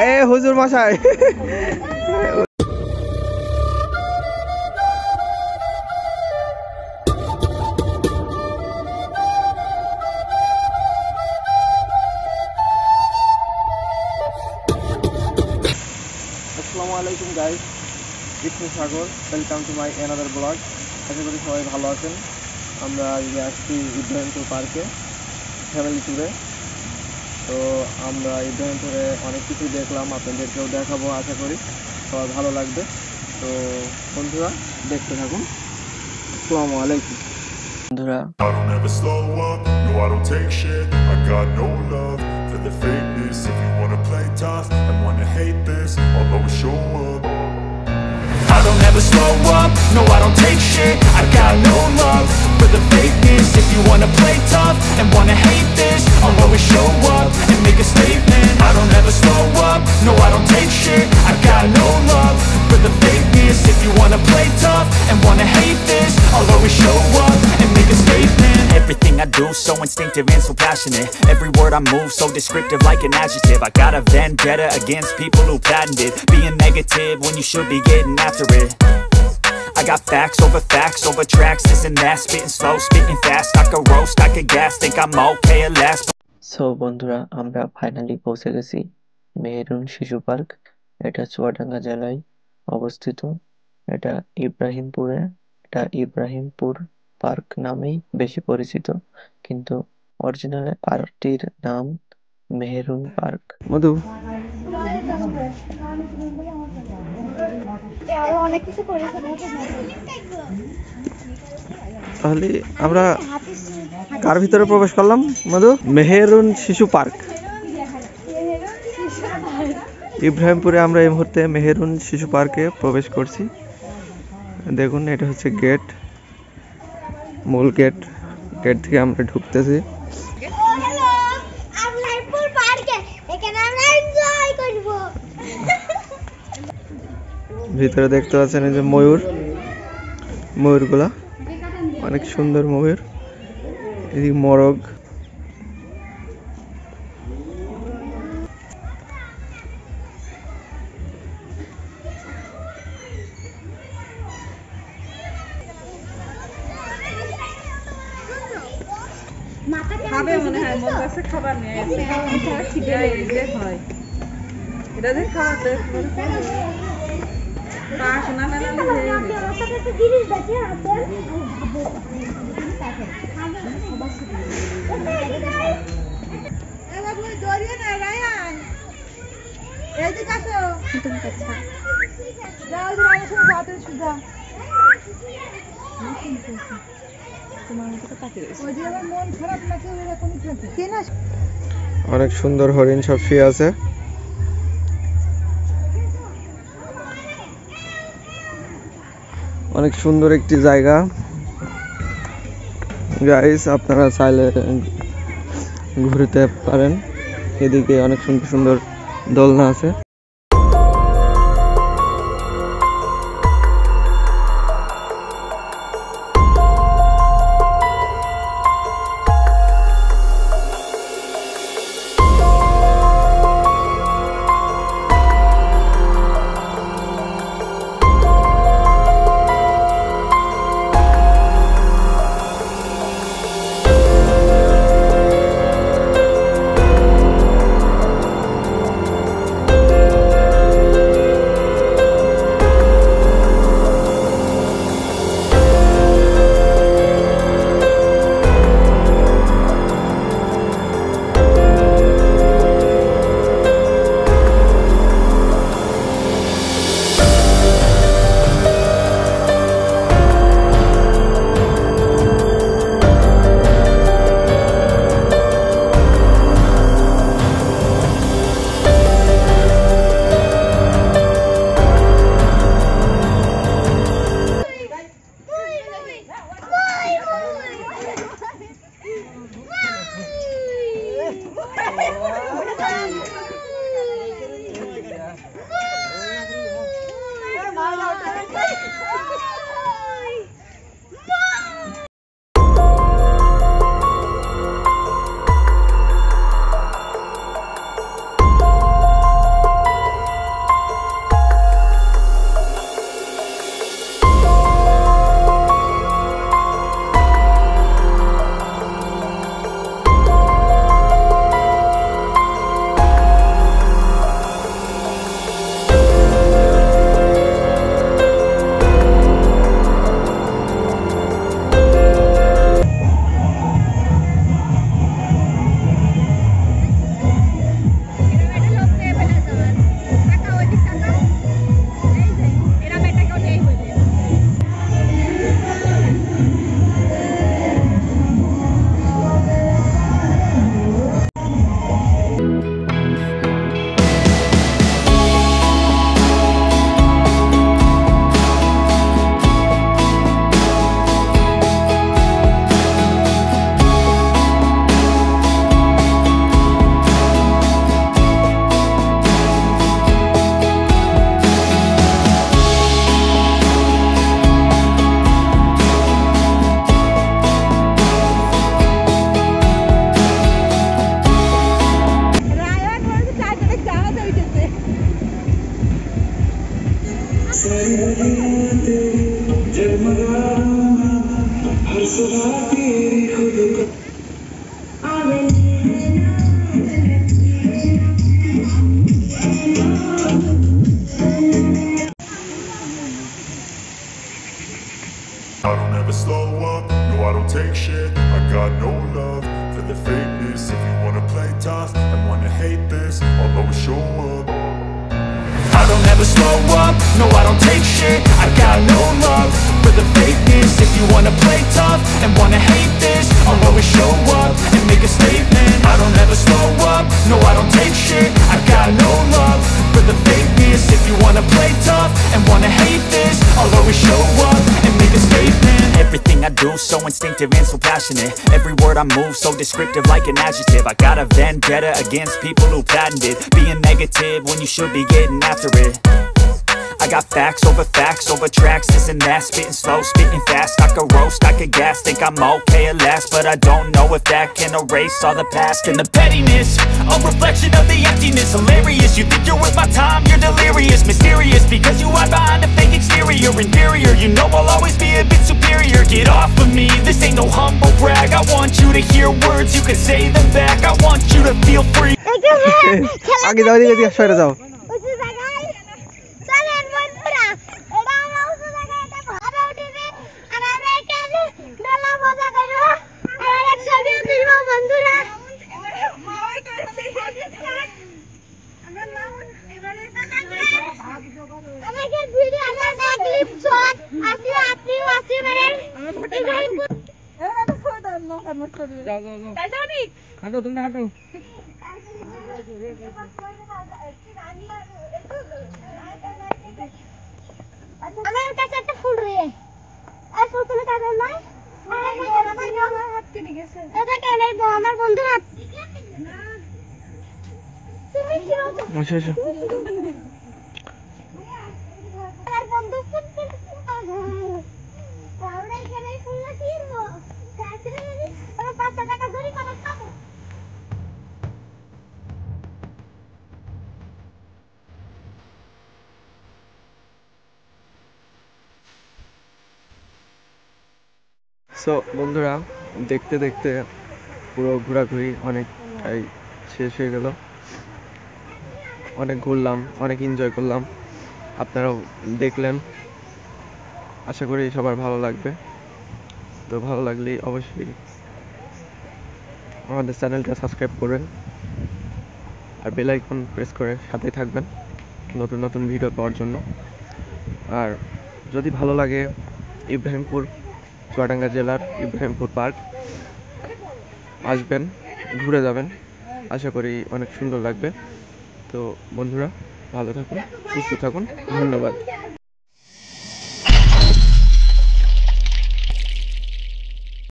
এ হুজুর মশাই আসসালামুয়ালাইকুম guys, Krishna Sagar, welcome to my another blog. আশা করি সবাই ভালো আছেন। আমরা আজকে আসছি ইব্রাহিমপুর পার্কে ফ্যামিলি ট্যুরে। তো আমরা ইব্রাহিমপুরে অনেক কিছু দেখলাম, আপনাদেরকেও দেখাবো। আশা করি সবার ভালো লাগবে। তো বন্ধুরা দেখতে থাকুন। আসসালামু আলাইকুম বন্ধুরা। I don't ever slow up, no I don't take shit. I got no love for the fakeness. If you wanna play tough and wanna hate this, I'll always show up. I don't ever slow up, no I don't take shit. I got no love for the fakeness. If you wanna play tough and wanna hate this, I'll always show up and make a statement. I don't ever slow up, no I don't take shit. I got no love for the fakeness. If you wanna play tough and wanna hate this, I'll always show up and make a statement. Everything I do so instinctive and so passionate. Every word I move so descriptive like an adjective. I got a vendetta against people who patented being negative when you should be getting after it. I got facts over tracks, this and that. Spitting slow, spitting fast. I could roast, I could gas. Think I'm okay at last. So বন্ধুরা, আমরা finally পৌঁছে গেছি মেহেরুন শিশু park. এটা চুয়াডাঙ্গা জেলায় অবস্থিত। এটা Ibrahimpur park নামেই বেশি পরিচিত, কিন্তু অরিজিনাল পার্কটির নাম মেহেরুন পার্ক। মধু তাহলে আমরা কার ভিতরে প্রবেশ করলাম? মধু, মেহেরুন শিশু পার্ক ইব্রাহিমপুরে। আমরা এই মুহূর্তে মেহেরুন শিশু পার্কে প্রবেশ করছি। দেখুন, এটা হচ্ছে গেট, মূল গেট। গেট থেকে আমরা ঢুকতেছি। ভিতরে দেখতে পাচ্ছেন এই যে ময়ূরগুলা, অনেক সুন্দর ময়ূর। এই মোরগ, খাবে মনে হয়, মন কাছে খাবার নিয়ে গেছে। হয় এটা যে খাবার দেয় শোনা না অনেক সুন্দর হরিণ সব শুয়ে আছে। অনেক সুন্দর একটি জায়গা গাইস, আপনারা চাইলে ঘুরতে পারেন। এদিকে অনেক সুন্দর সুন্দর দোলনা আছে। I don't ever slow up, no I don't take shit. I got no love for the fakeness. If you wanna play tough and wanna hate this, I'll always show up. I don't ever slow up, no I don't take shit. I got no love for the fakeness. If you wanna play tough and wanna hate this, I'll always show up and make a statement. I don't ever slow up, no I don't take shit. I got no love for the fakeness. If you wanna play tough and wanna hate this, I'll always show up and make a statement. Everything I do so instinctive and so passionate. Every word I move so descriptive like an adjective. I got a vendetta against people who patented being negative when you should be getting after it. I got facts over tracks, this and that. Spitting slow, spitting fast, I could roast, I could gas. Think I'm okay at last, but I don't know if that can erase all the past. And the pettiness, a reflection of the emptiness. Hilarious, you think you're worth my time, you're delirious. Mysterious, because you hide behind a fake exterior. Inferior, you know I'll always be a bit superior. Get off of me, this ain't no humble brag. I want you to hear words, you can say them back. I want you to feel free. আগে যাও, দিকে সরে যাও। হাঁটো, তুমি হাঁটো। আমার কাছে একটা ফুল রে আর ফুল তুমি কাটে না আমার হাত কেটে গেছে এটা কেন আমার বন্ধুর হাত তুমি কি বলছো আচ্ছা আচ্ছা আর বন্ধু ফুল তাহলে এখানে ফুল কিনবো তাহলে আমি 500 টাকা ধরে কত পাবো। সো বন্ধুরা, দেখতে দেখতে পুরো ঘোরাঘুরি অনেকটাই শেষ হয়ে গেল। অনেক ঘুরলাম, অনেক এনজয় করলাম, আপনারাও দেখলেন। আশা করি সবার ভালো লাগবে। তো ভালো লাগলে অবশ্যই আমাদের চ্যানেলটা সাবস্ক্রাইব করবেন আর বেল আইকন প্রেস করে সাথে থাকবেন নতুন নতুন ভিডিও পাওয়ার জন্য। আর যদি ভালো লাগে, ইব্রাহিমপুর, চুয়াডাঙ্গা জেলার ইব্রাহিমপুর পার্ক আসবেন, ঘুরে যাবেন। আশা করি অনেক সুন্দর লাগবে। তো বন্ধুরা, ভালো থাকুন, সুস্থ থাকুন, ধন্যবাদ।